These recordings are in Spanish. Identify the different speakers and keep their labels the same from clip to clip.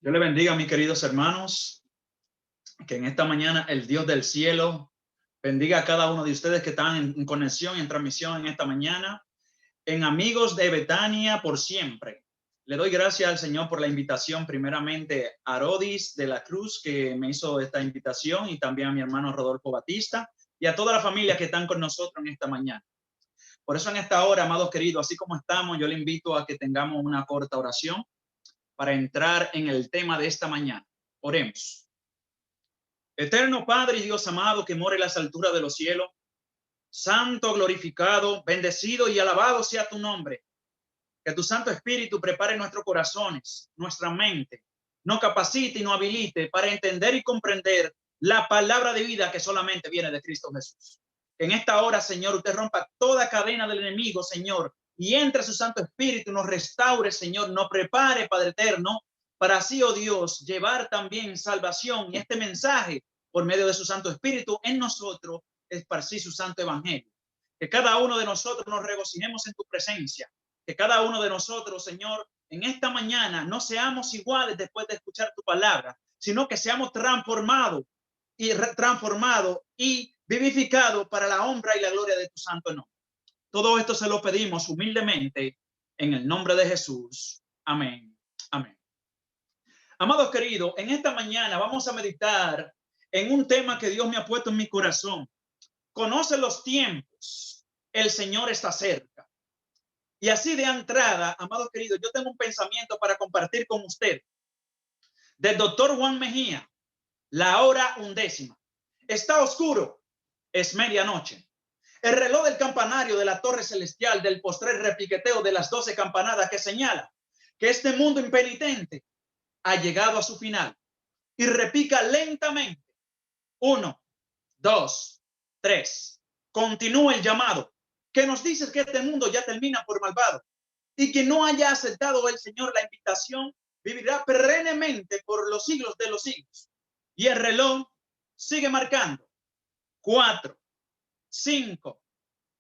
Speaker 1: Dios le bendiga, mis queridos hermanos, que en esta mañana el Dios del cielo bendiga a cada uno de ustedes que están en conexión y en transmisión en esta mañana, en Amigos de Betania por siempre. Le doy gracias al Señor por la invitación, primeramente a Rodis de la Cruz, que me hizo esta invitación, y también a mi hermano Rodolfo Batista, y a toda la familia que están con nosotros en esta mañana. Por eso en esta hora, amados queridos, así como estamos, yo le invito a que tengamos una corta oración para entrar en el tema de esta mañana. Oremos. Eterno Padre y Dios amado, que mora en las alturas de los cielos, santo, glorificado, bendecido y alabado sea tu nombre. Que tu Santo Espíritu prepare nuestros corazones, nuestra mente, nos capacite y nos habilite para entender y comprender la palabra de vida que solamente viene de Cristo Jesús. Que en esta hora, Señor, usted rompa toda cadena del enemigo, Señor, y entre su Santo Espíritu, nos restaure, Señor, nos prepare, Padre eterno, para así, oh Dios, llevar también salvación y este mensaje por medio de su Santo Espíritu en nosotros, esparcir su Santo Evangelio. Que cada uno de nosotros nos regocijemos en tu presencia. Que cada uno de nosotros, Señor, en esta mañana no seamos iguales después de escuchar tu palabra, sino que seamos transformados y vivificados para la honra y la gloria de tu santo nombre. Todo esto se lo pedimos humildemente en el nombre de Jesús. Amén. Amén. Amados queridos, en esta mañana vamos a meditar en un tema que Dios me ha puesto en mi corazón. Conoce los tiempos. El Señor está cerca. Y así de entrada, amados queridos, yo tengo un pensamiento para compartir con usted. Del doctor Juan Mejía, la hora 11. Está oscuro, es medianoche. El reloj del campanario de la torre celestial del postrer repiqueteo de las 12 campanadas que señala que este mundo impenitente ha llegado a su final y repica lentamente. 1, 2, 3. Continúa el llamado que nos dice que este mundo ya termina por malvado, y que no haya aceptado el Señor la invitación vivirá perennemente por los siglos de los siglos. Y el reloj sigue marcando. 4, 5,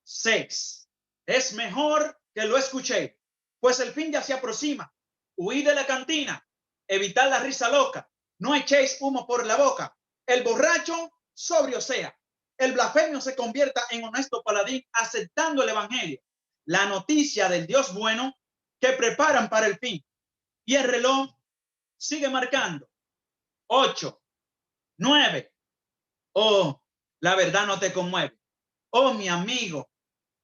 Speaker 1: 6. Es mejor que lo escuché, pues el fin ya se aproxima. Huid de la cantina, evitad la risa loca, no echéis humo por la boca. El borracho sobrio sea, el blasfemio se convierta en honesto paladín aceptando el evangelio, la noticia del Dios bueno que preparan para el fin. Y el reloj sigue marcando. 8, 9. Oh, la verdad no te conmueve. Oh, mi amigo,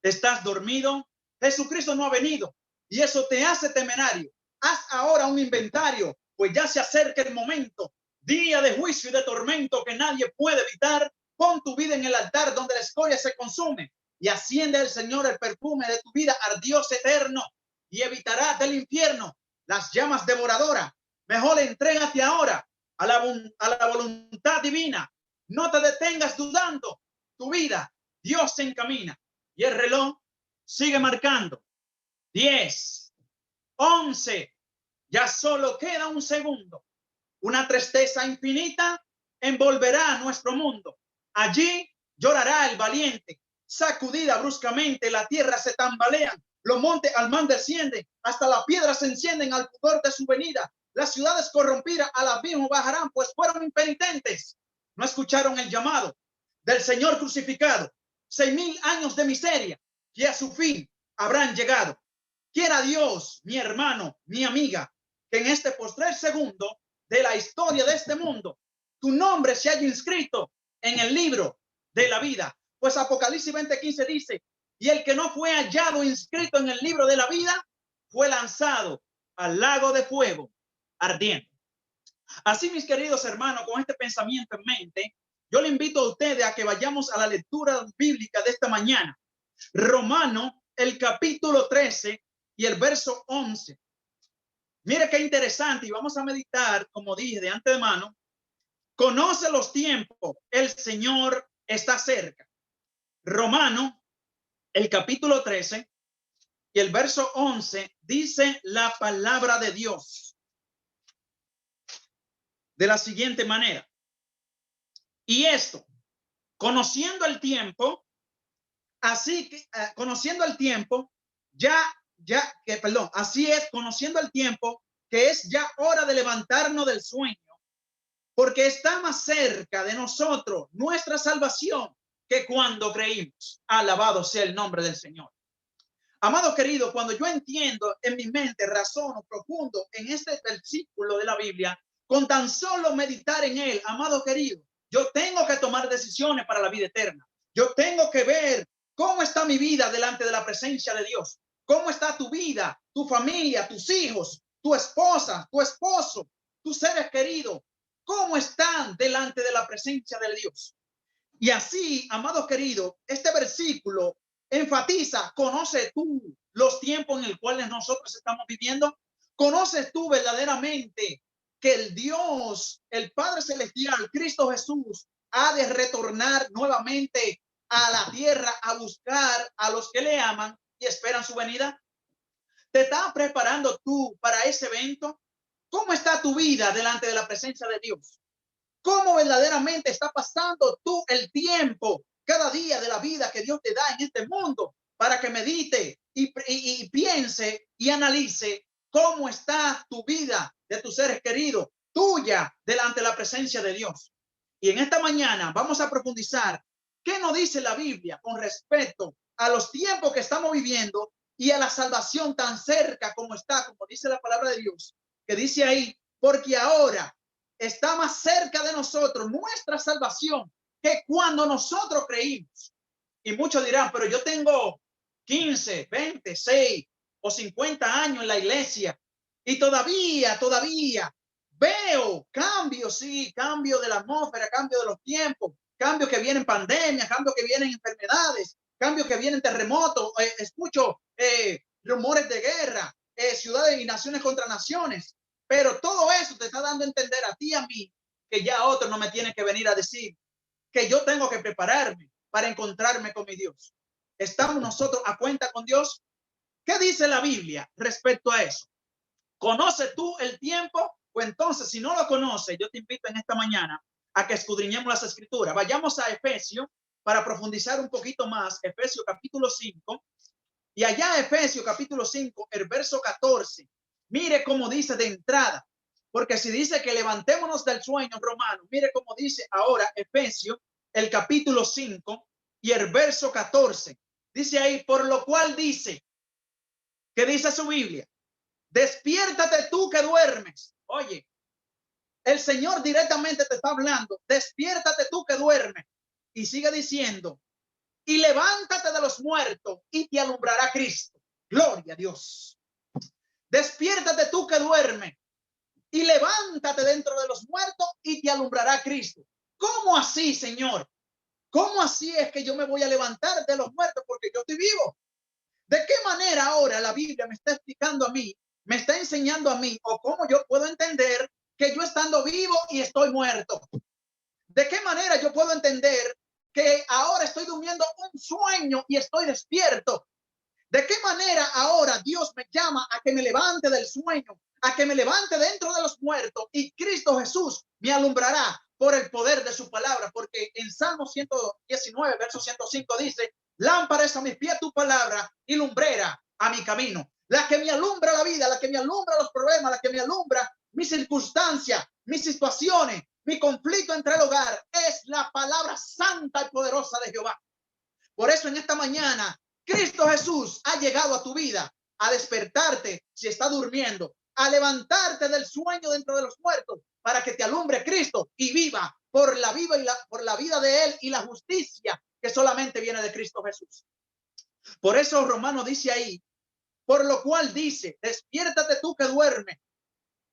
Speaker 1: ¿estás dormido? Jesucristo no ha venido y eso te hace temerario. Haz ahora un inventario, pues ya se acerca el momento, día de juicio y de tormento que nadie puede evitar. Pon tu vida en el altar donde la escoria se consume y asciende el Señor el perfume de tu vida al Dios eterno y evitará del infierno las llamas devoradoras. Mejor entrégate ahora a la voluntad divina. No te detengas dudando. Tu vida, Dios se encamina. Y el reloj sigue marcando. 10, 11. Ya solo queda un segundo. Una tristeza infinita envolverá a nuestro mundo. Allí llorará el valiente. Sacudida bruscamente, la tierra se tambalean. Los montes al mar descienden. Hasta las piedras se encienden al pudor de su venida. Las ciudades corrompidas al abismo bajarán, pues fueron impenitentes. No escucharon el llamado del Señor crucificado. 6,000 años de miseria que a su fin habrán llegado. Quiera Dios, mi hermano, mi amiga, que en este postrer segundo de la historia de este mundo, tu nombre se haya inscrito en el libro de la vida. Pues Apocalipsis 20:15 dice, y el que no fue hallado inscrito en el libro de la vida, fue lanzado al lago de fuego ardiente. Así, mis queridos hermanos, con este pensamiento en mente, yo le invito a ustedes a que vayamos a la lectura bíblica de esta mañana. Romanos, el capítulo 13 y el verso 11. Mire qué interesante, y vamos a meditar, como dije de antemano. Conoce los tiempos, el Señor está cerca. Romanos, el capítulo 13 y el verso 11 dice la palabra de Dios de la siguiente manera. Y esto, conociendo el tiempo, así que conociendo el tiempo, así es, conociendo el tiempo, que es ya hora de levantarnos del sueño, porque está más cerca de nosotros nuestra salvación que cuando creímos. Alabado sea el nombre del Señor. Amado querido, cuando yo entiendo en mi mente, razono profundo en este versículo de la Biblia, con tan solo meditar en él, amado querido, yo tengo que tomar decisiones para la vida eterna. Yo tengo que ver cómo está mi vida delante de la presencia de Dios. Cómo está tu vida, tu familia, tus hijos, tu esposa, tu esposo, tus seres queridos. Cómo están delante de la presencia de Dios. Y así, amado querido, este versículo enfatiza: ¿conoces tú los tiempos en los cuales nosotros estamos viviendo? ¿Conoces tú verdaderamente que el Dios, el Padre Celestial, Cristo Jesús, ha de retornar nuevamente a la tierra a buscar a los que le aman y esperan su venida? ¿Te estás preparando tú para ese evento? ¿Cómo está tu vida delante de la presencia de Dios? ¿Cómo verdaderamente está pasando tú el tiempo cada día de la vida que Dios te da en este mundo, para que medite y piense y analice cómo está tu vida de tus seres queridos, tuya, delante de la presencia de Dios? Y en esta mañana vamos a profundizar qué nos dice la Biblia con respecto a los tiempos que estamos viviendo y a la salvación tan cerca como está, como dice la palabra de Dios, que dice ahí: porque ahora está más cerca de nosotros nuestra salvación que cuando nosotros creímos. Y muchos dirán: pero yo tengo 15, 20, 6 o 50 años en la iglesia y todavía veo cambios, sí, cambio de la atmósfera, cambio de los tiempos, cambios que vienen pandemias, cambios que vienen enfermedades, cambios que vienen terremotos, escucho rumores de guerra, ciudades y naciones contra naciones. Pero todo eso te está dando a entender a ti y a mí que ya otro no me tiene que venir a decir que yo tengo que prepararme para encontrarme con mi Dios. ¿Estamos nosotros a cuenta con Dios? ¿Qué dice la Biblia respecto a eso? ¿Conoces tú el tiempo? Pues entonces, si no lo conoces, yo te invito en esta mañana a que escudriñemos las escrituras. Vayamos a Efesios para profundizar un poquito más. Efesios capítulo 5. Y allá Efesios capítulo 5, el verso 14. Mire cómo dice de entrada. Porque si dice que levantémonos del sueño, romano, mire cómo dice ahora Efesios, el capítulo 5 y el verso 14. Dice ahí: por lo cual dice, ¿qué dice su Biblia? Despiértate tú que duermes. Oye, el Señor directamente te está hablando. Despiértate tú que duermes. Y sigue diciendo: y levántate de los muertos y te alumbrará Cristo. Gloria a Dios. Despiértate tú que duermes y levántate dentro de los muertos y te alumbrará Cristo. ¿Cómo así, Señor? ¿Cómo así es que yo me voy a levantar de los muertos porque yo estoy vivo? ¿De qué manera ahora la Biblia me está explicando a mí, me está enseñando a mí, o cómo yo puedo entender que yo estando vivo y estoy muerto? ¿De qué manera yo puedo entender que ahora estoy durmiendo un sueño y estoy despierto? ¿De qué manera ahora Dios me llama a que me levante del sueño, a que me levante dentro de los muertos, y Cristo Jesús me alumbrará por el poder de su palabra? Porque en Salmo 119, verso 105 dice: lámpara es a mis pies tu palabra y lumbrera a mi camino. La que me alumbra la vida, la que me alumbra los problemas, la que me alumbra mis circunstancias, mis situaciones, mi conflicto entre el hogar, es la palabra santa y poderosa de Jehová. Por eso en esta mañana Cristo Jesús ha llegado a tu vida a despertarte si está durmiendo, a levantarte del sueño dentro de los muertos, para que te alumbre Cristo y viva por la vida de él y la justicia que solamente viene de Cristo Jesús. Por eso Romano dice ahí: por lo cual dice, despiértate tú que duermes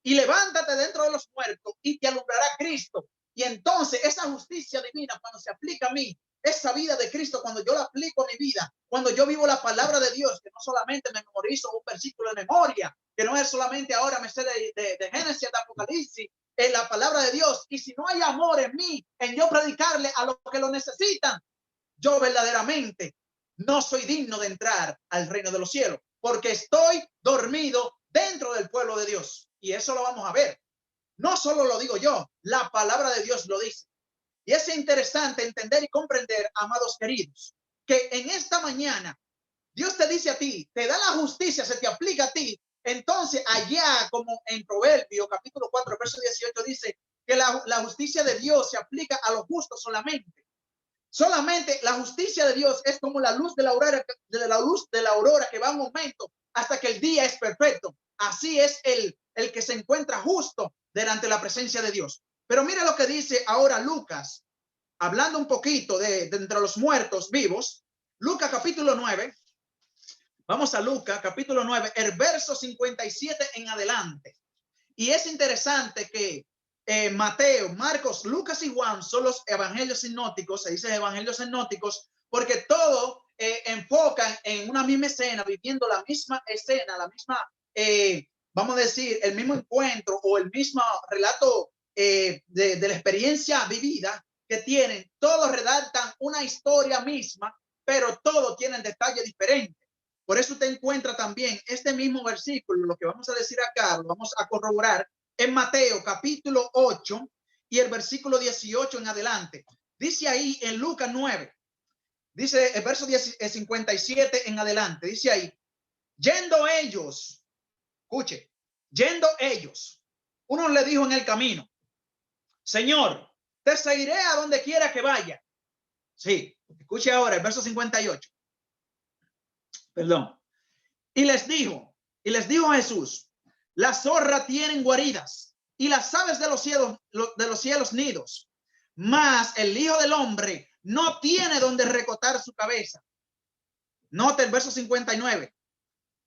Speaker 1: y levántate dentro de los muertos y te alumbrará Cristo. Y entonces esa justicia divina, cuando se aplica a mí, esa vida de Cristo, cuando yo la aplico a mi vida, cuando yo vivo la palabra de Dios, que no solamente me memorizo un versículo de memoria, que no es solamente ahora me sé de Génesis, de Apocalipsis, en la palabra de Dios, y si no hay amor en mí, en yo predicarle a los que lo necesitan, yo verdaderamente no soy digno de entrar al reino de los cielos, porque estoy dormido dentro del pueblo de Dios. Y eso lo vamos a ver. No solo lo digo yo, la palabra de Dios lo dice. Y es interesante entender y comprender, amados queridos, que en esta mañana Dios te dice a ti, te da la justicia, se te aplica a ti, Entonces, allá como en Proverbio, capítulo 4, verso 18, dice que la justicia de Dios se aplica a los justos solamente. Solamente la justicia de Dios es como la luz de la aurora, que va un momento hasta que el día es perfecto. Así es el que se encuentra justo delante de la presencia de Dios. Pero mira lo que dice ahora Lucas, hablando un poquito de entre los muertos vivos. Lucas capítulo 9. Vamos a Lucas capítulo 9, el verso 57 en adelante. Y es interesante que Mateo, Marcos, Lucas y Juan son los evangelios sinópticos. Se dice evangelios sinópticos porque todo enfocan en una misma escena, viviendo la misma escena, la misma, vamos a decir, el mismo encuentro o el mismo relato de la experiencia vivida que tienen. Todos redactan una historia misma, pero todos tienen detalles diferentes. Por eso te encuentra también este mismo versículo, lo que vamos a decir acá, lo vamos a corroborar en Mateo capítulo 8 y el versículo 18 en adelante. Dice ahí en Lucas 9, dice el verso 57 en adelante, dice ahí, yendo ellos, escuche, yendo ellos, uno le dijo en el camino, Señor, te seguiré a donde quiera que vaya. Sí, escuche ahora el verso 58. Perdón. Y les dijo Jesús, las zorras tienen guaridas y las aves de los cielos nidos, mas el Hijo del Hombre no tiene donde recotar su cabeza. Nota el verso 59.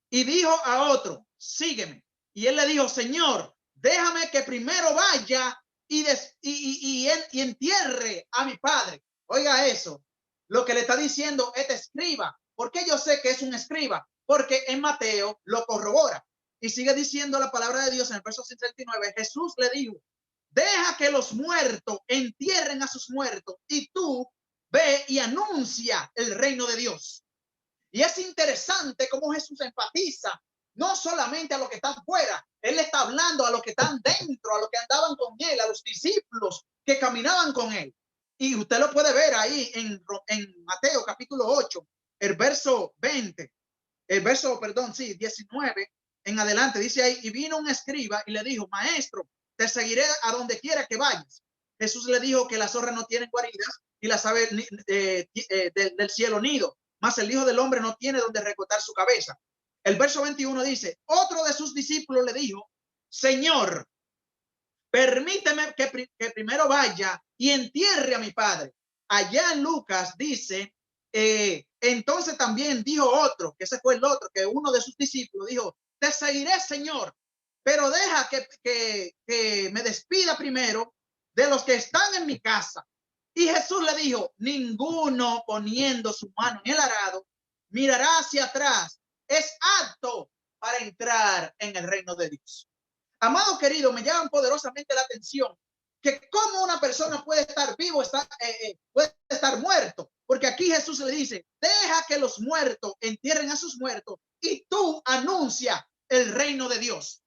Speaker 1: Y dijo a otro, sígueme. Y él le dijo, Señor, déjame que primero vaya y entierre a mi padre. Oiga eso, lo que le está diciendo este escriba. ¿Por qué yo sé que es un escriba? Porque en Mateo lo corrobora. Y sigue diciendo la palabra de Dios en el verso 69. Jesús le dijo, deja que los muertos entierren a sus muertos y tú ve y anuncia el reino de Dios. Y es interesante cómo Jesús enfatiza no solamente a los que están fuera, él está hablando a los que están dentro, a los que andaban con él, a los discípulos que caminaban con él. Y usted lo puede ver ahí en Mateo capítulo 8, el verso 20, el verso, perdón, sí, 19 en adelante, dice ahí, y vino un escriba y le dijo, maestro, te seguiré a donde quiera que vayas. Jesús le dijo que las zorras no tienen guaridas y las aves del cielo nido, mas el Hijo del Hombre no tiene donde recotar su cabeza. El verso 21 dice, otro de sus discípulos le dijo, Señor, permíteme que primero vaya y entierre a mi padre. Allá en Lucas dice, entonces también dijo otro, que ese fue el otro, que uno de sus discípulos dijo, te seguiré, Señor, pero deja que me despida primero de los que están en mi casa. Y Jesús le dijo, ninguno poniendo su mano en el arado mirará hacia atrás, es apto para entrar en el reino de Dios. Amado querido, me llaman poderosamente la atención que cómo una persona puede estar vivo, puede estar muerto, porque aquí Jesús le dice, deja que los muertos entierren a sus muertos y tú anuncia el reino de Dios.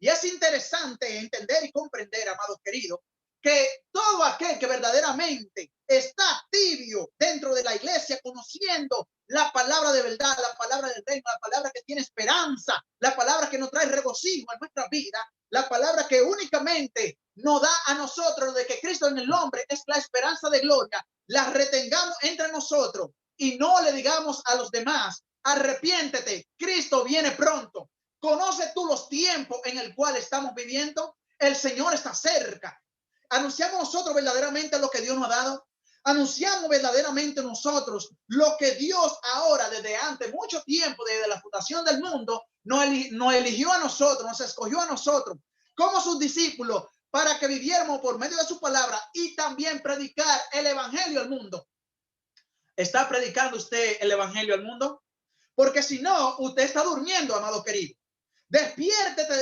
Speaker 1: Y es interesante entender y comprender, amado querido, que todo aquel que verdaderamente está tibio dentro de la iglesia, conociendo la palabra de verdad, la palabra del reino, la palabra que tiene esperanza, la palabra que nos trae regocijo en nuestra vida, la palabra que únicamente nos da a nosotros de que Cristo en el hombre es la esperanza de gloria, la retengamos entre nosotros y no le digamos a los demás, arrepiéntete, Cristo viene pronto. ¿Conoces tú los tiempos en el cual estamos viviendo? El Señor está cerca. Anunciamos nosotros verdaderamente lo que Dios nos ha dado. Anunciamos verdaderamente nosotros lo que Dios ahora, desde antes, mucho tiempo, desde la fundación del mundo, nos eligió a nosotros, nos escogió a nosotros como sus discípulos para que viviéramos por medio de su palabra y también predicar el evangelio al mundo. ¿Está predicando usted el evangelio al mundo? Porque si no, usted está durmiendo, amado querido. Despiértate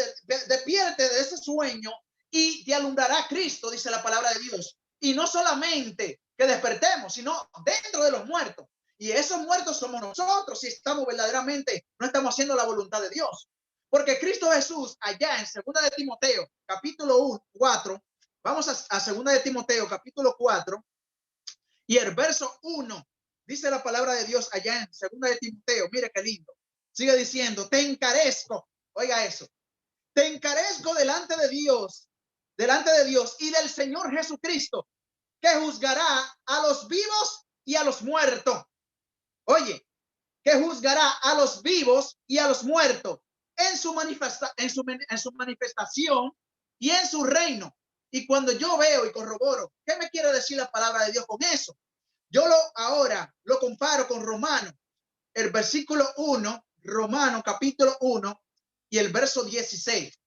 Speaker 1: de ese sueño y te alumbrará Cristo, dice la palabra de Dios. Y no solamente que despertemos, sino dentro de los muertos. Y esos muertos somos nosotros si estamos verdaderamente, no estamos haciendo la voluntad de Dios. Porque Cristo Jesús, allá en 2 de Timoteo, capítulo 4, vamos a 2 de Timoteo, capítulo 4, y el verso 1, dice la palabra de Dios allá en 2 de Timoteo, mire qué lindo. Sigue diciendo, te encarezco Oiga eso. Te encarezco delante de Dios y del Señor Jesucristo, que juzgará a los vivos y a los muertos. Oye, que juzgará a los vivos y a los muertos en su manifestación y en su reino. Y cuando yo veo y corroboro, ¿qué me quiere decir la palabra de Dios con eso? Yo ahora lo comparo con Romanos, el versículo 1, Romanos capítulo 1 y el verso 16.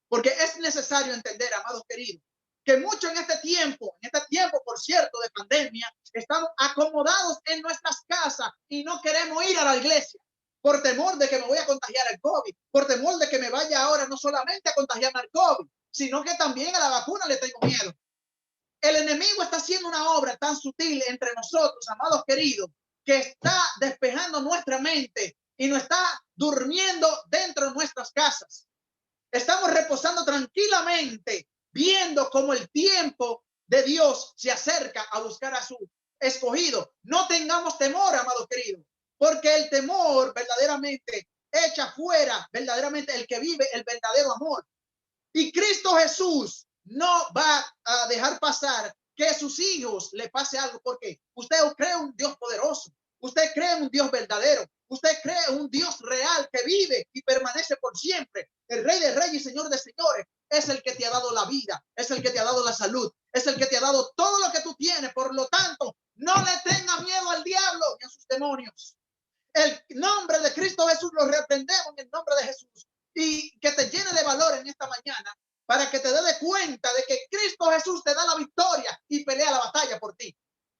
Speaker 1: Porque es necesario entender, amados queridos, que mucho en este tiempo, por cierto, de pandemia, estamos acomodados en nuestras casas y no queremos ir a la iglesia por temor de que me voy a contagiar el COVID, por temor de que me vaya ahora no solamente a contagiarme el COVID, sino que también a la vacuna le tengo miedo. El enemigo está haciendo una obra tan sutil entre nosotros, amados queridos, que está despejando nuestra mente y nos está durmiendo dentro de nuestras casas. Estamos reposando tranquilamente, viendo cómo el tiempo de Dios se acerca a buscar a su escogido. No tengamos temor, amados queridos, porque el temor verdaderamente echa fuera verdaderamente el que vive el verdadero amor. Y Cristo Jesús no va a dejar pasar que a sus hijos le pase algo, porque usted cree un Dios poderoso, usted cree un Dios verdadero, usted cree un Dios real que vive y permanece por siempre. El Rey de Reyes y Señor de Señores es el que te ha dado la vida, es el que te ha dado la salud, es el que te ha dado todo lo que tú tienes. Por lo tanto, no le tenga miedo al diablo ni a sus demonios. El nombre de Cristo Jesús lo reprendemos en el nombre de Jesús, y que te llene de valor en esta mañana para que te dé cuenta de que Cristo Jesús te da la victoria y pelea la batalla por ti.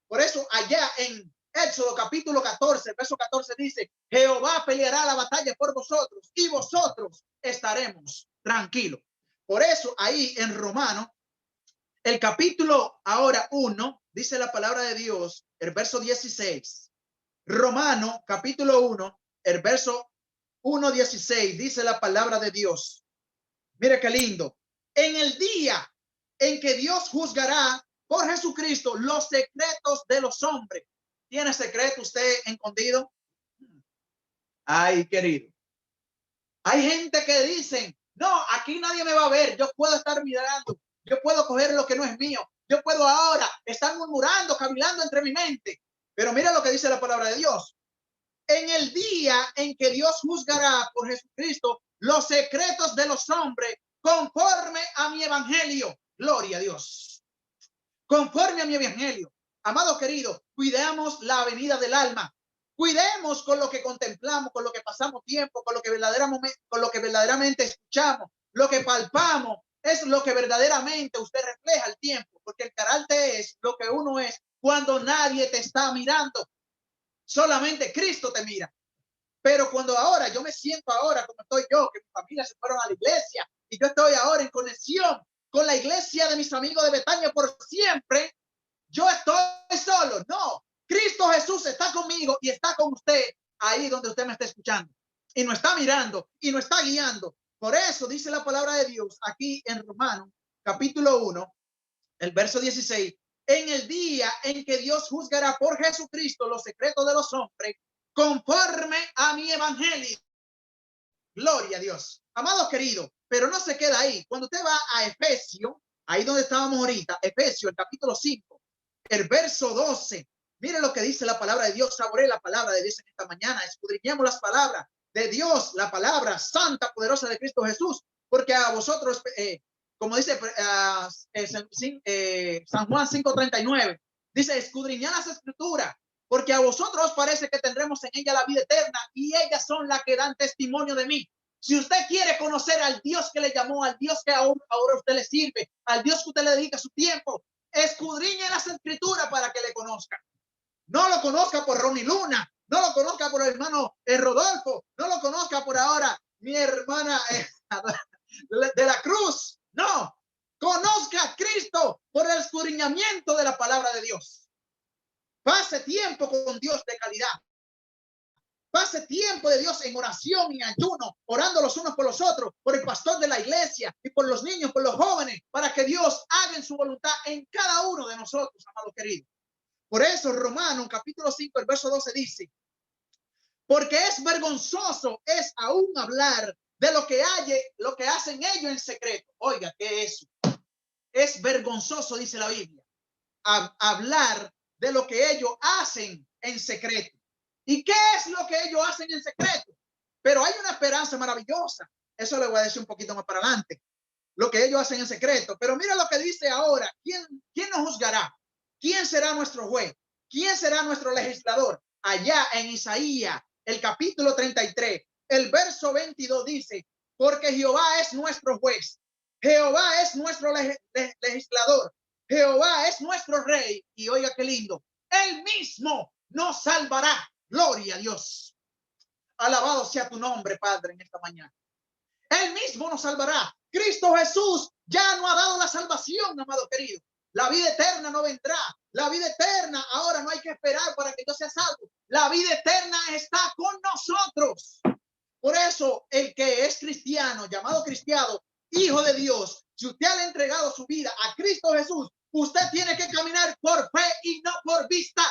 Speaker 1: Por eso allá en Éxodo capítulo 14, verso 14 dice: Jehová peleará la batalla por vosotros y vosotros estaremos tranquilos. Por eso ahí en Romano, el capítulo ahora 1, dice la palabra de Dios, el verso 16. Romano capítulo 1, el verso 1:16, dice la palabra de Dios. Mire qué lindo. En el día en que Dios juzgará por Jesucristo los secretos de los hombres. ¿Tiene secreto usted escondido? Ay, querido. Hay gente que dicen: no, aquí nadie me va a ver, yo puedo estar mirando, yo puedo coger lo que no es mío, yo puedo ahora estar murmurando, cavilando entre mi mente. Pero mira lo que dice la palabra de Dios. En el día en que Dios juzgará por Jesucristo los secretos de los hombres conforme a mi evangelio. Gloria a Dios. Conforme a mi evangelio. Amado querido, cuidemos la venida del alma. Cuidemos con lo que contemplamos, con lo que pasamos tiempo, con lo que verdaderamente escuchamos, lo que palpamos. Es lo que verdaderamente usted refleja el tiempo, porque el carácter es lo que uno es cuando nadie te está mirando. Solamente Cristo te mira. Pero cuando ahora yo me siento ahora como estoy yo, que mi familia se fueron a la iglesia y yo estoy ahora en conexión con la iglesia de mis amigos de Betania por siempre, yo estoy solo. No, Cristo Jesús está conmigo y está con usted ahí donde usted me está escuchando y nos está mirando y nos está guiando. Por eso dice la palabra de Dios aquí en Romanos capítulo 1, el verso 16. En el día en que Dios juzgará por Jesucristo los secretos de los hombres conforme a mi evangelio. Gloria a Dios. Amado querido, pero no se queda ahí. Cuando usted va a Efesios, ahí donde estábamos ahorita, Efesios, el capítulo 5, el verso 12, mire lo que dice la palabra de Dios. Saboree la palabra de Dios en esta mañana. Escudriñemos las palabras de Dios, la palabra santa, poderosa de Cristo Jesús, porque a vosotros, como dice San Juan 5:39, dice: escudriñad las escrituras, porque a vosotros os parece que tendremos en ella la vida eterna, y ellas son las que dan testimonio de mí. Si usted quiere conocer al Dios que le llamó, al Dios que ahora usted le sirve, al Dios que usted le dedica su tiempo, escudriñe las escrituras para que le conozca. No lo conozca por Ronnie Luna, no lo conozca por el hermano Rodolfo, no lo conozca por ahora mi hermana de la Cruz. No, conozca a Cristo por el escudriñamiento de la palabra de Dios. Pase tiempo con Dios de calidad. Pase tiempo de Dios en oración y ayuno, orando los unos por los otros, por el pastor de la iglesia y por los niños, por los jóvenes, para que Dios haga en su voluntad en cada uno de nosotros, amados queridos. Por eso Romanos capítulo 5, el verso 12 dice: porque es vergonzoso es aún hablar de lo que hacen ellos en secreto. Oiga, ¿qué es eso? Es vergonzoso, dice la Biblia, hablar de lo que ellos hacen en secreto. ¿Y qué es lo que ellos hacen en secreto? Pero hay una esperanza maravillosa. Eso le voy a decir un poquito más para adelante. Lo que ellos hacen en secreto. Pero mira lo que dice ahora. ¿Quién nos juzgará? ¿Quién será nuestro juez? ¿Quién será nuestro legislador? Allá en Isaías, el capítulo 33, el verso 22 dice, porque Jehová es nuestro juez. Jehová es nuestro legislador. Jehová es nuestro rey. Y oiga qué lindo. Él mismo nos salvará. Gloria a Dios. Alabado sea tu nombre, Padre, en esta mañana. Él mismo nos salvará. Cristo Jesús ya nos ha dado la salvación, amado querido. La vida eterna no vendrá. La vida eterna ahora no hay que esperar para que yo sea salvo. La vida eterna está con nosotros. Por eso, el que es cristiano, llamado cristiano, hijo de Dios, si usted le ha entregado su vida a Cristo Jesús, usted tiene que caminar por fe y no por vista.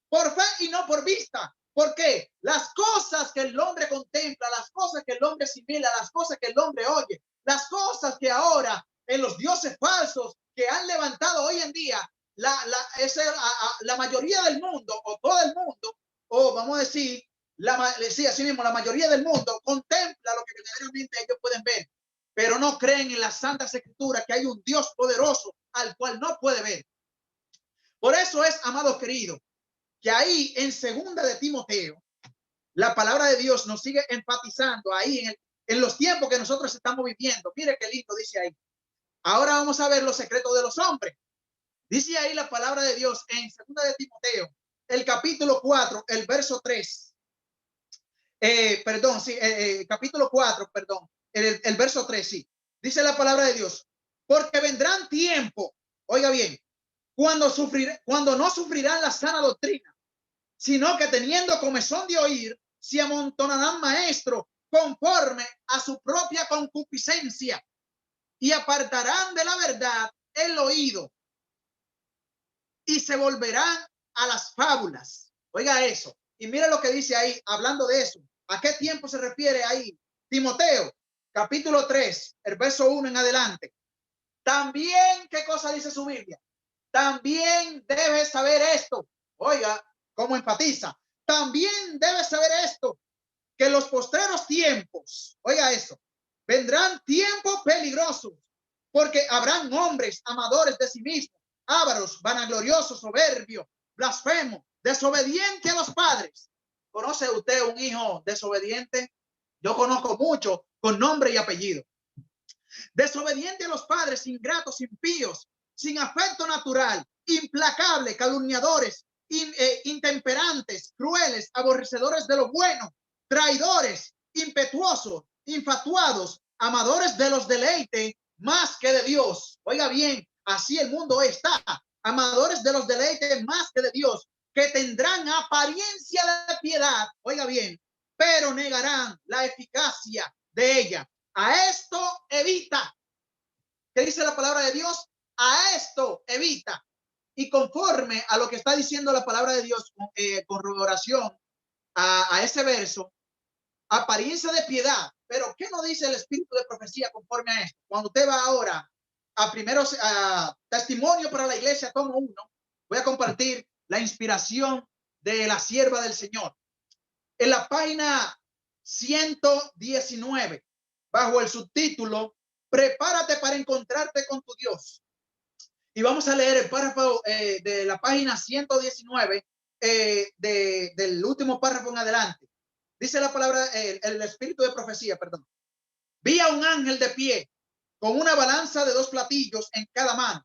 Speaker 1: Por fe y no por vista. Porque las cosas que el hombre contempla, las cosas que el hombre asimila, las cosas que el hombre oye, las cosas que ahora en los dioses falsos que han levantado hoy en día, la mayoría del mundo, o todo el mundo, o vamos a decir, sí, así mismo, la mayoría del mundo contempla lo que verdaderamente ellos pueden ver, pero no creen en las santas escrituras que hay un Dios poderoso al cual no puede ver. Por eso es, amados queridos, que ahí en segunda de Timoteo, la palabra de Dios nos sigue enfatizando ahí en los tiempos que nosotros estamos viviendo. Mire qué lindo dice ahí. Ahora vamos a ver los secretos de los hombres. Dice ahí la palabra de Dios en segunda de Timoteo, el capítulo 4, el verso 3. Capítulo 4, perdón, el verso 3, sí. Dice la palabra de Dios, porque vendrán tiempo, oiga bien, cuando no sufrirán la sana doctrina, sino que teniendo comezón de oír, se amontonarán maestros conforme a su propia concupiscencia y apartarán de la verdad el oído y se volverán a las fábulas. Oiga eso. Y mira lo que dice ahí, hablando de eso. ¿A qué tiempo se refiere ahí? Timoteo, capítulo 3, el verso 1 en adelante. También, ¿qué cosa dice su Biblia? También debes saber esto. Oiga, ¿cómo enfatiza? También debes saber esto, que los postreros tiempos, oiga eso, vendrán tiempos peligrosos, porque habrán hombres amadores de sí mismos, ávaros, vanagloriosos, soberbios, blasfemos, desobedientes a los padres. ¿Conoce usted un hijo desobediente? Yo conozco mucho con nombre y apellido. Desobediente a los padres, ingratos, impíos, sin afecto natural, implacables, calumniadores, intemperantes, crueles, aborrecedores de lo bueno, traidores, impetuosos, infatuados, amadores de los deleites más que de Dios. Oiga bien, así el mundo está. Amadores de los deleites más que de Dios, que tendrán apariencia de piedad, oiga bien, pero negarán la eficacia de ella. A esto evita. ¿Qué dice la palabra de Dios? A esto evita. Y conforme a lo que está diciendo la palabra de Dios con corroboración a ese verso, apariencia de piedad. Pero ¿qué nos dice el espíritu de profecía conforme a esto? Cuando usted va ahora a testimonio para la iglesia, tomo 1, voy a compartir la inspiración de la sierva del Señor. En la página 119, bajo el subtítulo, prepárate para encontrarte con tu Dios. Y vamos a leer el párrafo de la página 119, del último párrafo en adelante. Dice la palabra, el espíritu de profecía, perdón. Vi a un ángel de pie con una balanza de 2 platillos en cada mano,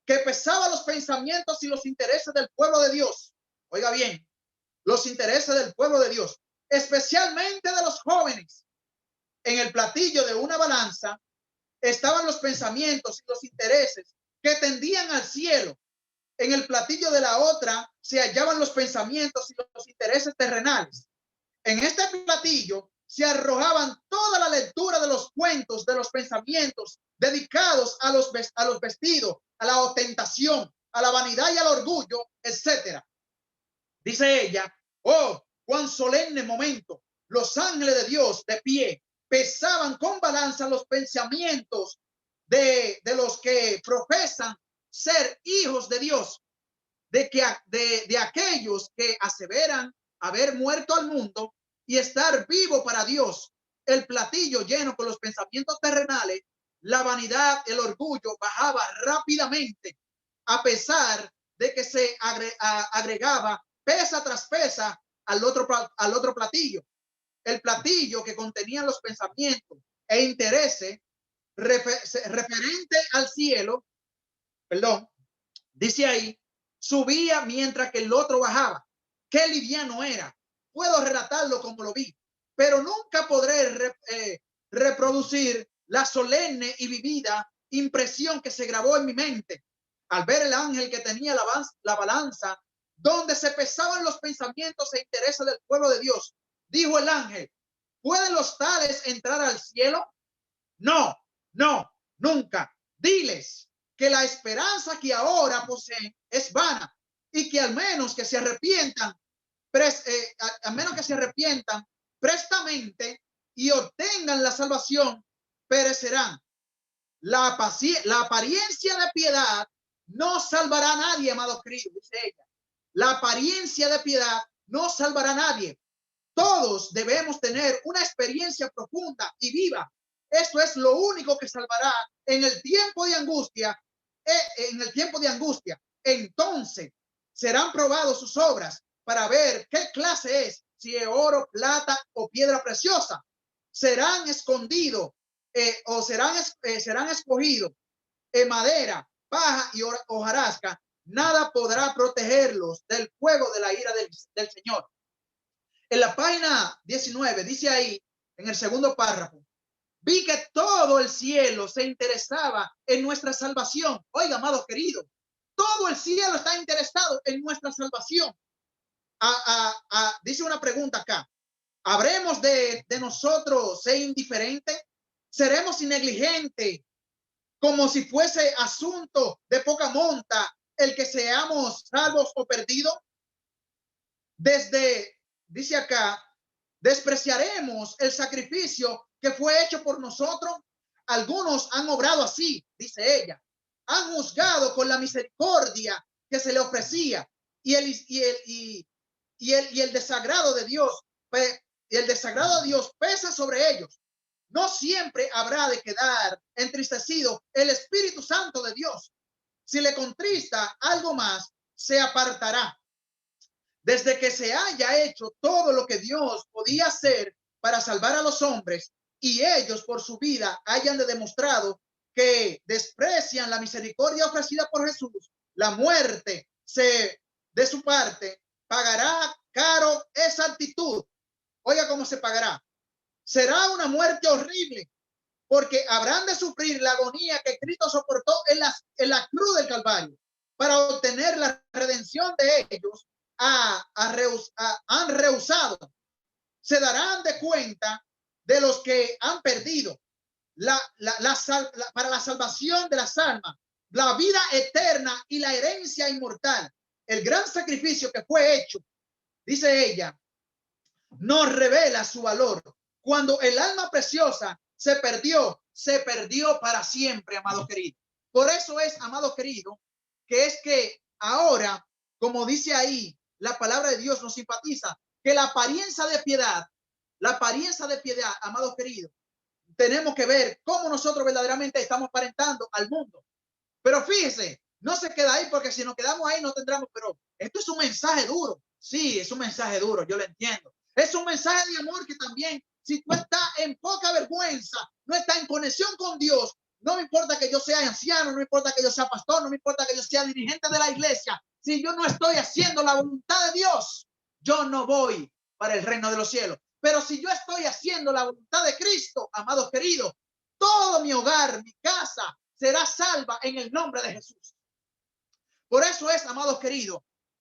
Speaker 1: que pesaba los pensamientos y los intereses del pueblo de Dios. Oiga bien, los intereses del pueblo de Dios, especialmente de los jóvenes. En el platillo de una balanza estaban los pensamientos y los intereses que tendían al cielo. En el platillo de la otra se hallaban los pensamientos y los intereses terrenales. En este platillo se arrojaban toda la lectura de los cuentos, de los pensamientos dedicados a los vestidos, a la ostentación, a la vanidad y al orgullo, etcétera. Dice ella, oh, cuán solemne momento, los ángeles de Dios de pie, pesaban con balanza los pensamientos de los que profesan ser hijos de Dios, de aquellos que aseveran haber muerto al mundo y estar vivo para Dios. El platillo lleno con los pensamientos terrenales, la vanidad, el orgullo bajaba rápidamente, a pesar de que se agregaba pesa tras pesa al otro platillo. El platillo que contenía los pensamientos e intereses referente al cielo, perdón, dice ahí, subía mientras que el otro bajaba. Qué liviano era. Puedo relatarlo como lo vi, pero nunca podré reproducir la solemne y vivida impresión que se grabó en mi mente al ver el ángel que tenía la balanza donde se pesaban los pensamientos e intereses del pueblo de Dios. Dijo el ángel, ¿pueden los tales entrar al cielo? No, no, nunca. Diles que la esperanza que ahora poseen es vana y que al menos que se arrepientan, al menos que se arrepientan prestamente y obtengan la salvación, perecerán. La apariencia de piedad no salvará a nadie, amados queridos, dice ella. La apariencia de piedad no salvará a nadie. Todos debemos tener una experiencia profunda y viva. Esto es lo único que salvará en el tiempo de angustia. En el tiempo de angustia, entonces serán probados sus obras para ver qué clase es, si es oro, plata o piedra preciosa. Serán escondidos o serán escogidos en madera, paja y hojarasca. Nada podrá protegerlos del fuego de la ira del Señor. En la página 19 dice ahí, en el segundo párrafo, vi que todo el cielo se interesaba en nuestra salvación. Oiga, amados queridos, todo el cielo está interesado en nuestra salvación. Dice una pregunta acá. ¿Habremos de nosotros ser indiferentes? ¿Seremos negligentes como si fuese asunto de poca monta el que seamos salvos o perdidos? Dice acá, despreciaremos el sacrificio que fue hecho por nosotros. Algunos han obrado así, dice ella. Han juzgado con la misericordia que se le ofrecía y el desagrado de Dios, y el desagrado de Dios pesa sobre ellos. No siempre habrá de quedar entristecido el Espíritu Santo de Dios. Si le contrista algo más, se apartará. Desde que se haya hecho todo lo que Dios podía hacer para salvar a los hombres y ellos por su vida hayan demostrado que desprecian la misericordia ofrecida por Jesús, la muerte de su parte pagará caro esa actitud. Oiga cómo se pagará. Será una muerte horrible porque habrán de sufrir la agonía que Cristo soportó en la cruz del Calvario para obtener la redención de ellos. Han rehusado. Se darán de cuenta de los que han perdido para la salvación de las almas, la vida eterna y la herencia inmortal. El gran sacrificio que fue hecho, dice ella, nos revela su valor. Cuando el alma preciosa se perdió para siempre, amado querido. Por eso es, amado querido, que es que ahora, como dice ahí, la palabra de Dios nos simpatiza, que la apariencia de piedad, amados queridos, tenemos que ver cómo nosotros verdaderamente estamos aparentando al mundo. Pero fíjese, no se queda ahí porque si nos quedamos ahí no tendremos, pero esto es un mensaje duro. Sí, es un mensaje duro, yo lo entiendo. Es un mensaje de amor que también, si tú estás en poca vergüenza, no estás en conexión con Dios, no me importa que yo sea anciano, no me importa que yo sea pastor, no me importa que yo sea dirigente de la iglesia. Si yo no estoy haciendo la voluntad de Dios, yo no voy para el reino de los cielos. Pero si yo estoy haciendo la voluntad de Cristo, amados queridos, todo mi hogar, mi casa, será salva en el nombre de Jesús. Por eso es, amados queridos,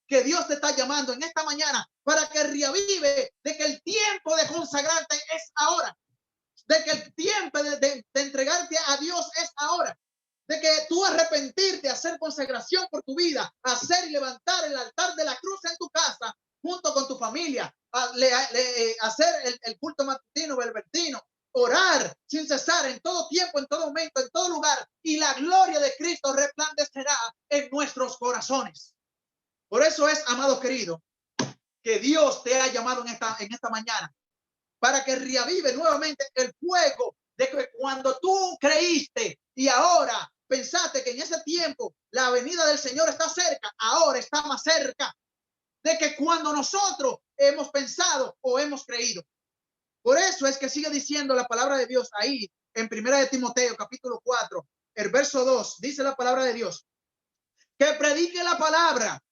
Speaker 1: que Dios te está llamando en esta mañana para que reavive de que el tiempo de consagrarte es ahora, de que el tiempo de entregarte a Dios es ahora, de que tú arrepentirte, hacer consagración por tu vida, hacer y levantar el altar de la cruz en tu casa junto con tu familia, hacer el culto matutino, vespertino, orar sin cesar en todo tiempo, en todo momento, en todo lugar, y la gloria de Cristo resplandecerá en nuestros corazones. Por eso es, amado querido, que Dios te ha llamado en esta mañana, para que reavive nuevamente el fuego de que cuando tú creíste y ahora pensaste que en ese tiempo la venida del Señor está cerca, ahora está más cerca de que cuando nosotros hemos pensado o hemos creído. Por eso es que sigue diciendo la palabra de Dios ahí en Primera de Timoteo, capítulo 4, el verso 2, dice la palabra de Dios, que predique la palabra,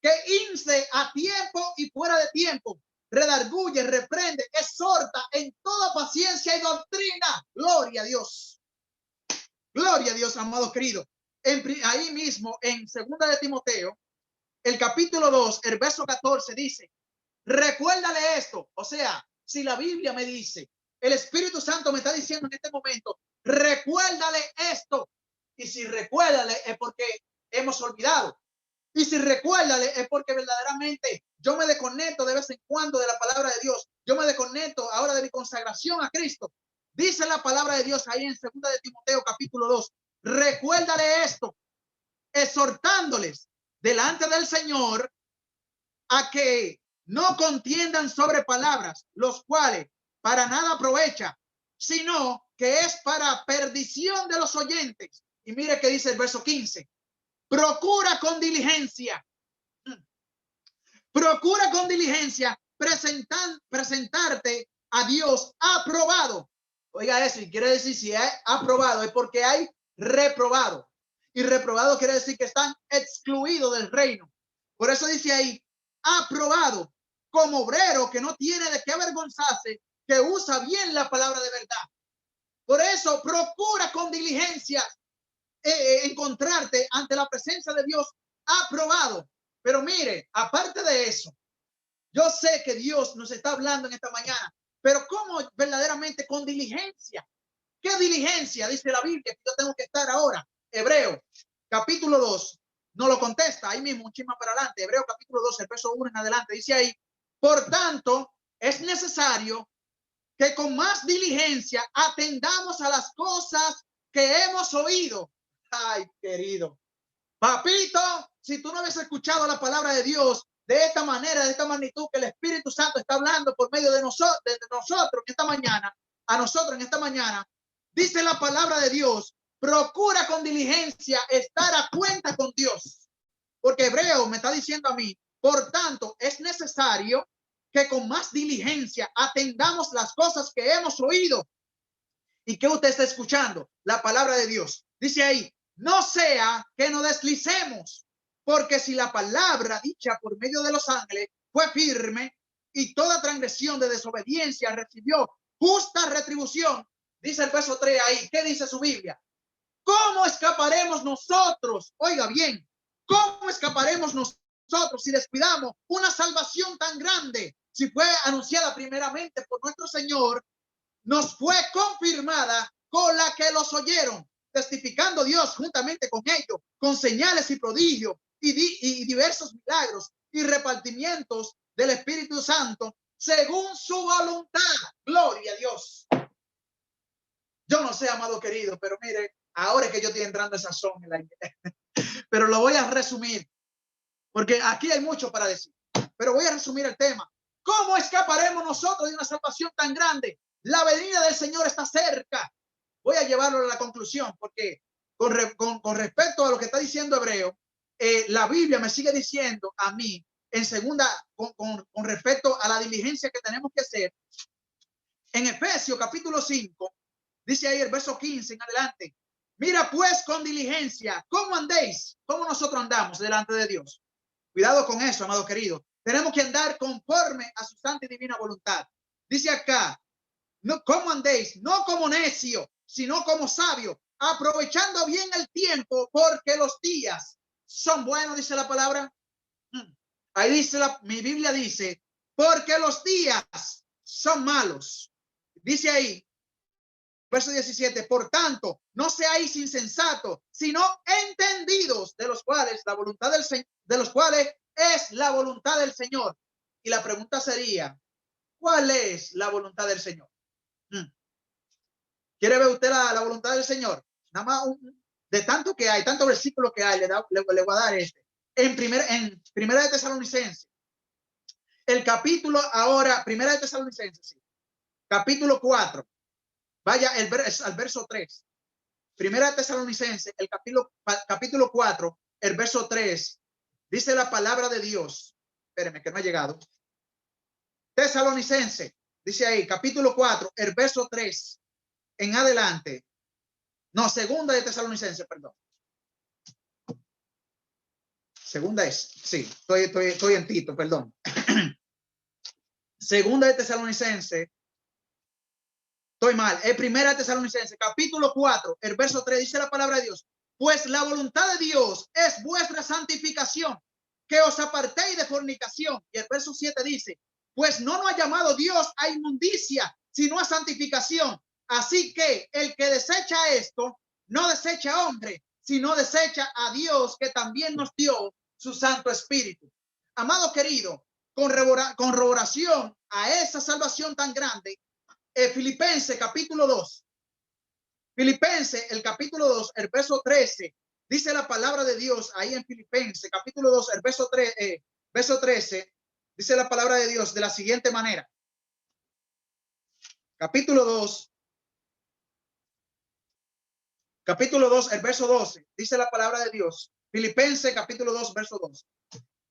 Speaker 1: que inste a tiempo y fuera de tiempo, redarguye, reprende, exhorta en toda paciencia y doctrina. Gloria a Dios. Gloria a Dios, amado querido. Ahí mismo, en Segunda de Timoteo, el capítulo 2, el verso 14 dice, recuérdale esto. O sea, si la Biblia me dice, el Espíritu Santo me está diciendo en este momento, recuérdale esto. Y si recuérdale es porque hemos olvidado. Y si recuérdale es porque verdaderamente yo me desconecto de vez en cuando de la palabra de Dios. Yo me desconecto ahora de mi consagración a Cristo. Dice la palabra de Dios ahí en Segunda de Timoteo capítulo 2. Recuérdale esto, exhortándoles delante del Señor a que no contiendan sobre palabras, los cuales para nada aprovecha, sino que es para perdición de los oyentes. Y mire que dice el verso 15. Procura con diligencia presentarte a Dios aprobado. Oiga eso, y quiere decir si hay aprobado es porque hay reprobado. Y reprobado quiere decir que están excluidos del reino. Por eso dice ahí, aprobado, como obrero que no tiene de qué avergonzarse, que usa bien la palabra de verdad. Por eso procura con diligencia encontrarte ante la presencia de Dios aprobado. Pero mire, aparte de eso, yo sé que Dios nos está hablando en esta mañana, pero ¿cómo verdaderamente con diligencia? ¿Qué diligencia? Dice la Biblia que yo tengo que estar ahora. Hebreo, capítulo 2, no lo contesta ahí mismo, un chisma para adelante. Hebreo, capítulo 2, el verso 1 en adelante, dice ahí, por tanto, es necesario que con más diligencia atendamos a las cosas que hemos oído. Ay, querido. Papito, si tú no habías escuchado la palabra de Dios de esta manera, de esta magnitud, que el Espíritu Santo está hablando por medio de nosotros en esta mañana, a nosotros en esta mañana, dice la palabra de Dios, procura con diligencia estar a cuenta con Dios. Porque Hebreo me está diciendo a mí, por tanto, es necesario que con más diligencia atendamos las cosas que hemos oído. ¿Y que usted está escuchando? La palabra de Dios. Dice ahí, no sea que nos deslicemos, porque si la palabra dicha por medio de los ángeles fue firme y toda transgresión de desobediencia recibió justa retribución, dice el verso 3 ahí, ¿qué dice su Biblia? ¿Cómo escaparemos nosotros? Oiga bien, ¿cómo escaparemos nosotros si descuidamos una salvación tan grande? Si fue anunciada primeramente por nuestro Señor, nos fue confirmada con la que los oyeron, testificando Dios juntamente con ellos, con señales y prodigios y diversos milagros y repartimientos del Espíritu Santo, según su voluntad. Gloria a Dios. Yo no sé, amado querido, pero mire, ahora es que yo estoy entrando a esa zona, pero lo voy a resumir, porque aquí hay mucho para decir, pero voy a resumir el tema. ¿Cómo escaparemos nosotros de una salvación tan grande? La venida del Señor está cerca. Voy a llevarlo a la conclusión, porque con respecto a lo que está diciendo Hebreo, la Biblia me sigue diciendo a mí, en segunda, con respecto a la diligencia que tenemos que hacer, en Efesios capítulo 5, dice ahí el verso 15 en adelante, mira pues con diligencia, ¿cómo andéis? ¿Cómo nosotros andamos delante de Dios? Cuidado con eso, amado querido. Tenemos que andar conforme a su santa y divina voluntad. Dice acá, no, ¿cómo andéis? No como necio, sino como sabio, aprovechando bien el tiempo, porque los días son buenos, dice la palabra. Ahí dice, mi Biblia dice, porque los días son malos. Dice ahí, verso 17, por tanto, no seáis insensatos, sino entendidos, de los cuales la voluntad del Señor, de los cuales es la voluntad del Señor. Y la pregunta sería, ¿cuál es la voluntad del Señor? ¿Quiere ver usted la voluntad del Señor? Nada más de tanto que hay, tanto versículo que hay, le voy a dar este. En Primera de Tesalonicenses, el capítulo ahora, Primera de Tesalonicenses, sí, capítulo 4, vaya al verso 3. Primera de Tesalonicenses, el capítulo 4, el verso 3, dice la palabra de Dios. Espérenme que no ha llegado. Tesalonicenses, dice ahí, capítulo 4, el verso 3 en adelante. No, segunda de Tesalonicenses, perdón. Segunda es, sí, estoy en Tito, perdón. Segunda de Tesalonicenses, estoy mal. Es Primera de Tesalonicenses, capítulo 4, el verso 3, dice la palabra de Dios. Pues la voluntad de Dios es vuestra santificación, que os apartéis de fornicación. Y el verso 7 dice, pues no nos ha llamado Dios a inmundicia, sino a santificación. Así que el que desecha esto, no desecha a hombre, sino desecha a Dios, que también nos dio su Santo Espíritu. Amado querido, con corroboración a esa salvación tan grande, Filipenses capítulo 2. Filipenses, el capítulo 2, el verso 13, dice la palabra de Dios ahí en Filipenses, capítulo 2, el verso 13, dice la palabra de Dios de la siguiente manera. Capítulo 2, el verso 12, dice la palabra de Dios. Filipenses, capítulo 2, verso 2.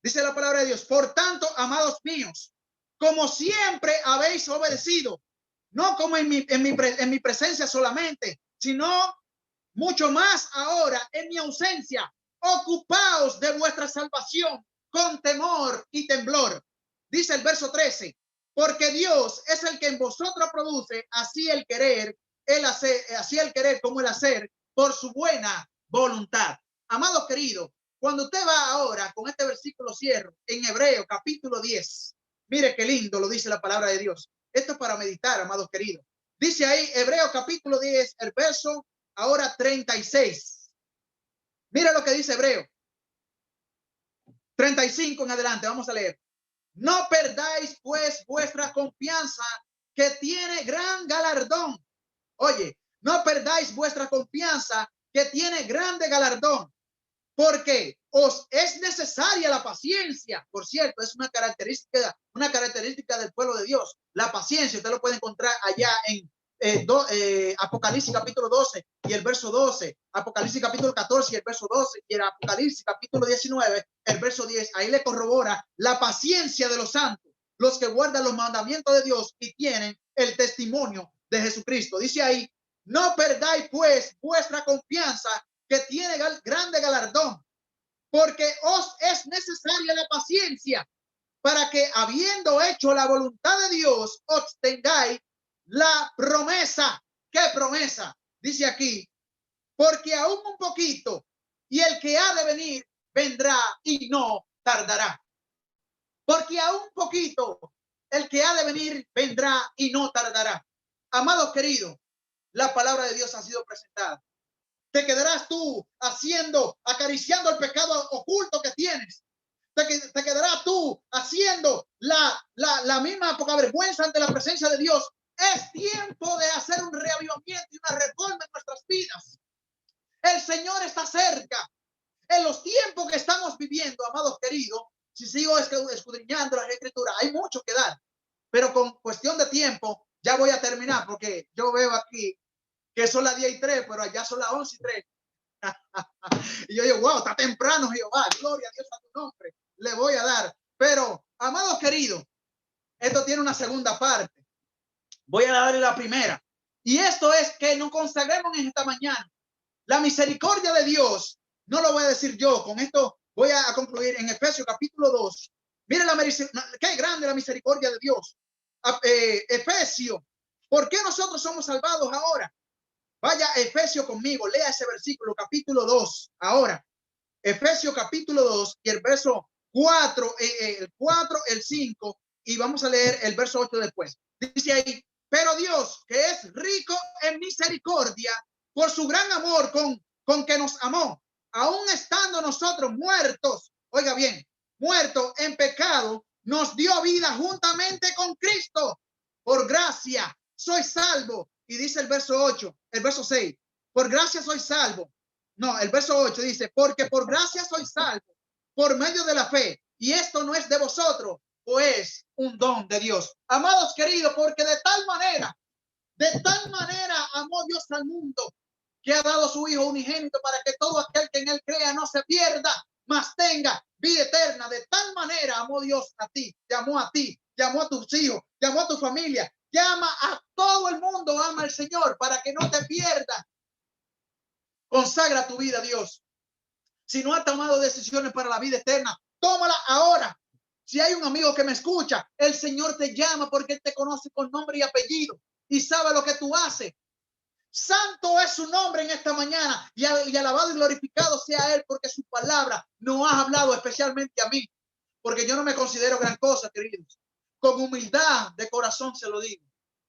Speaker 1: Dice la palabra de Dios, por tanto, amados míos, como siempre habéis obedecido, no como en mi presencia solamente, sino mucho más ahora en mi ausencia, ocupaos de vuestra salvación con temor y temblor. Dice el verso 13, porque Dios es el que en vosotros produce así el querer como el hacer por su buena voluntad. Amado querido, cuando usted va ahora con este versículo cierro en Hebreo capítulo 10, mire qué lindo lo dice la palabra de Dios. Esto es para meditar, amados queridos. Dice ahí Hebreo capítulo 10, el verso ahora 36. Mira lo que dice Hebreo 35 en adelante. Vamos a leer. No perdáis pues vuestra confianza, que tiene gran galardón. Oye, no perdáis vuestra confianza, que tiene grande galardón, porque os es necesaria la paciencia. Por cierto, es una característica del pueblo de Dios. La paciencia, usted lo puede encontrar allá en Apocalipsis capítulo 12 y el verso 12, Apocalipsis capítulo 14 y el verso 12, y el Apocalipsis capítulo 19, el verso 10. Ahí le corrobora la paciencia de los santos, los que guardan los mandamientos de Dios y tienen el testimonio de Jesucristo. Dice ahí, no perdáis pues vuestra confianza, que tiene grande galardón, porque os es necesaria la paciencia, para que habiendo hecho la voluntad de Dios, obtengáis la promesa. ¿Qué promesa? Dice aquí, porque aún un poquito, y el que ha de venir vendrá y no tardará. Porque aún un poquito, el que ha de venir vendrá y no tardará. Amados queridos, la palabra de Dios ha sido presentada. Te quedarás tú acariciando el pecado oculto que tienes. Te quedarás tú haciendo la misma poca vergüenza ante la presencia de Dios. Es tiempo de hacer un reavivamiento y una reforma en nuestras vidas. El Señor está cerca. En los tiempos que estamos viviendo, amados queridos, si sigo escudriñando las escrituras, hay mucho que dar. Pero con cuestión de tiempo, ya voy a terminar, porque yo veo aquí que son las 10:03, pero allá son las 11:03. Y yo digo, wow, está temprano, Jehová, gloria a Dios a tu nombre, le voy a dar. Pero, amados queridos, esto tiene una segunda parte. Voy a darle la primera. Y esto es que nos consagremos en esta mañana. La misericordia de Dios, no lo voy a decir yo, con esto voy a concluir en Efesios capítulo 2. Miren qué grande la misericordia de Dios. Efesios, ¿por qué nosotros somos salvados ahora? Vaya a Efesios conmigo, lea ese versículo, capítulo 2. Ahora, Efesios capítulo 2 y el verso 4, el 4, el 5, y vamos a leer el verso 8 después. Dice ahí, pero Dios, que es rico en misericordia, por su gran amor con que nos amó, aún estando nosotros muertos, oiga bien, muertos en pecado, nos dio vida juntamente con Cristo. Por gracia soy salvo,
Speaker 2: y dice el verso 8, el verso 6, por gracia soy salvo. No, el verso 8 dice, porque por gracia soy salvo por medio de la fe, y esto no es de vosotros, o es un don de Dios. Amados queridos, porque de tal manera amó Dios al mundo, que ha dado a su Hijo unigénito para que todo aquel que en él crea no se pierda, mas tenga vida eterna. De tal manera amó Dios a ti, llamó a tus hijos, llamó a tu familia, llama a todo el mundo, ama al Señor para que no te pierdas. Consagra tu vida a Dios. Si no has tomado decisiones para la vida eterna, tómala ahora. Si hay un amigo que me escucha, el Señor te llama porque Él te conoce con nombre y apellido y sabe lo que tú haces. Santo es su nombre en esta mañana y alabado y glorificado sea Él porque su palabra nos ha hablado especialmente a mí, porque yo no me considero gran cosa, queridos. Con humildad de corazón se lo digo.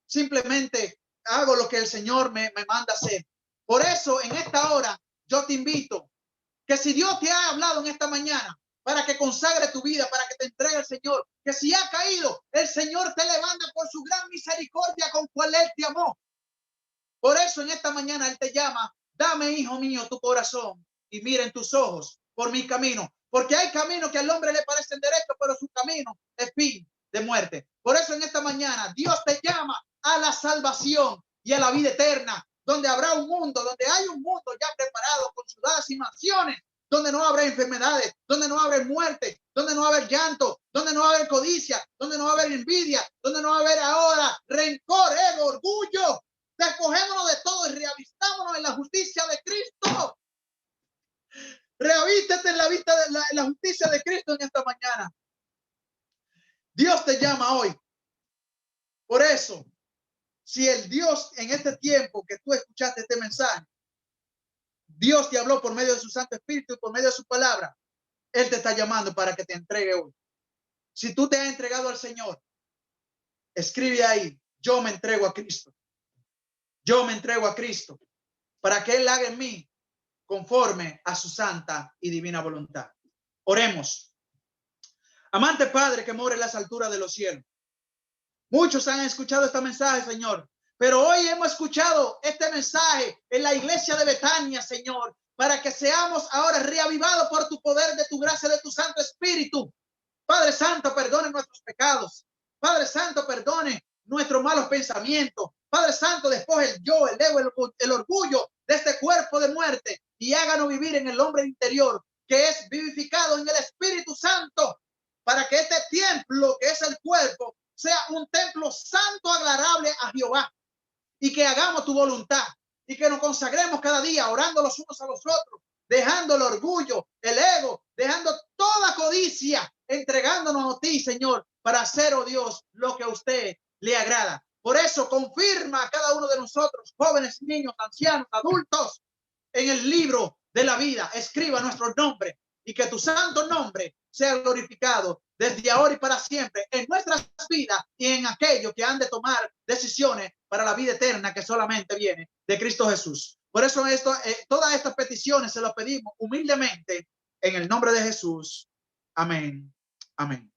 Speaker 2: Simplemente hago lo que el Señor me manda hacer. Por eso en esta hora yo te invito que si Dios te ha hablado en esta mañana para que consagre tu vida, para que te entregue al Señor, que si ha caído, el Señor te levanta por su gran misericordia con cual Él te amó. Por eso en esta mañana Él te llama, dame, hijo mío, tu corazón y mira en tus ojos por mi camino, porque hay caminos que al hombre le parecen derechos, pero su camino es fin de muerte. Por eso en esta mañana Dios te llama a la salvación y a la vida eterna, donde habrá un mundo, donde hay un mundo ya preparado con ciudades y mansiones, donde no habrá enfermedades, donde no habrá muerte, donde no va a haber llanto, donde no va a haber codicia, donde no va a haber envidia, donde no va a haber ahora rencor, ego, orgullo. Despojémonos de todo y reavistámonos en la justicia de Cristo. Reavístete en la justicia de Cristo en esta mañana. Dios te llama hoy. Por eso, si el Dios en este tiempo que tú escuchaste este mensaje, Dios te habló por medio de su Santo Espíritu y por medio de su palabra, Él te está llamando para que te entregue hoy. Si tú te has entregado al Señor, escribe ahí, yo me entrego a Cristo. Yo me entrego a Cristo para que Él haga en mí conforme a su santa y divina voluntad. Oremos. Amante Padre que mora en las alturas de los cielos. Muchos han escuchado este mensaje, Señor, pero hoy hemos escuchado este mensaje en la iglesia de Betania, Señor, para que seamos ahora reavivados por tu poder, de tu gracia, de tu Santo Espíritu. Padre Santo, perdone nuestros pecados. Padre Santo, perdone nuestros malos pensamientos. Padre Santo, despoje el yo, el ego, el orgullo de este cuerpo de muerte y háganos vivir en el hombre interior, que es vivificado en el Espíritu Santo, para que este templo, que es el cuerpo, sea un templo santo, agradable a Jehová, y que hagamos tu voluntad y que nos consagremos cada día orando los unos a los otros, dejando el orgullo, el ego, dejando toda codicia, entregándonos a ti, Señor, para hacer, oh Dios, lo que a usted le agrada. Por eso confirma a cada uno de nosotros, jóvenes, niños, ancianos, adultos, en el libro de la vida. Escriba nuestro nombre y que tu santo nombre sea glorificado desde ahora y para siempre en nuestras vidas y en aquellos que han de tomar decisiones para la vida eterna que solamente viene de Cristo Jesús. Por eso todas estas peticiones se las pedimos humildemente en el nombre de Jesús. Amén. Amén.